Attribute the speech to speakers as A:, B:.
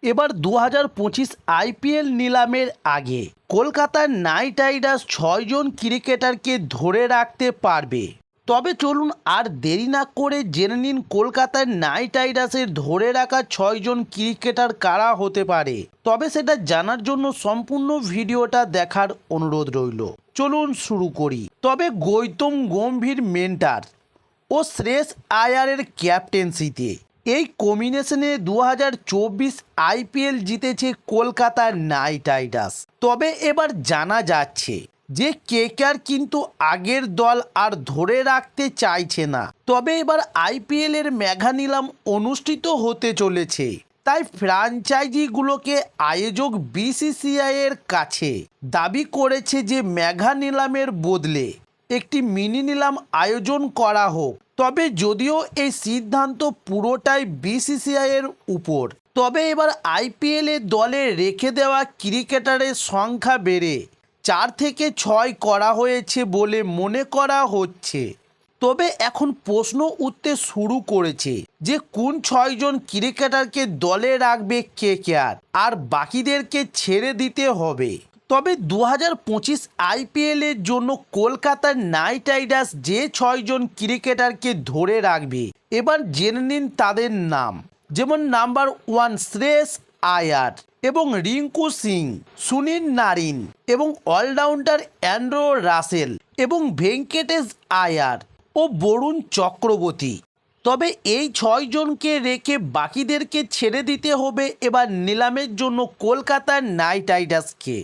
A: এবার 2025 আইপিএল নিলামের আগে কলকাতার নাইট রাইডার্স 6 জন ক্রিকেটারকে ধরে রাখতে পারবে। তবে চলুন আর দেরি না করে জেনে নিন কলকাতার নাইট রাইডার্সের ধরে রাখা 6 জন ক্রিকেটার কারা হতে পারে। তবে সেটা জানার জন্য সম্পূর্ণ ভিডিওটা দেখার অনুরোধ রইল। চলুন শুরু করি। তবে গৌতম গম্ভীর মেন্টার ও শ্রেয়স আয়ারের ক্যাপ্টেন্সিতে এই কম্বিনেশনে 2024 আইপিএল জিতেছে কলকাতার নাইট রাইডার্স। তবে এবার জানা যাচ্ছে যে কেকেআর কিন্তু আগের দল আর ধরে রাখতে চাইছে না। তবে এবার আইপিএল এর মেগা নিলাম অনুষ্ঠিত হতে চলেছে, তাই ফ্র্যাঞ্চাইজিগুলোকে আয়োজক বিসিসিআই এর কাছে দাবি করেছে যে মেগা নিলামের বদলে একটি মিনি নিলাম আয়োজন করা হোক। তবে যদিও এই সিদ্ধান্ত পুরোটাই বিসিসিআই এর উপর। তবে এবার আইপিএল এ দলে রেখে দেওয়া ক্রিকেটারের সংখ্যা বেড়ে 4 থেকে 6 করা হয়েছে বলে মনে করা হচ্ছে। তবে এখন প্রশ্ন উঠতে শুরু করেছে যে কোন 6 জন ক্রিকেটারকে দলে রাখবে কেকেআর আর বাকিদেরকে ছেড়ে দিতে হবে। তবে 2025 আইপিএল এর জন্য কলকাতার নাইট রাইডার্স যে 6 জন ক্রিকেটারকে ধরে রাখবে এবার জেনে নিন তাদের নাম। যেমন নাম্বার 1 শ্রেয়স আয়ার এবং রিঙ্কু সিং, সুনীল নারিন এবং অলরাউন্ডার অ্যান্ড্রু রাসেল এবং ভেঙ্কটেশ আয়ার ও বরুণ চক্রবর্তী। তবে এই 6 জনকে রেখে বাকিদেরকে ছেড়ে দিতে হবে এবার নিলামের জন্য কলকাতার নাইট রাইডার্সকে।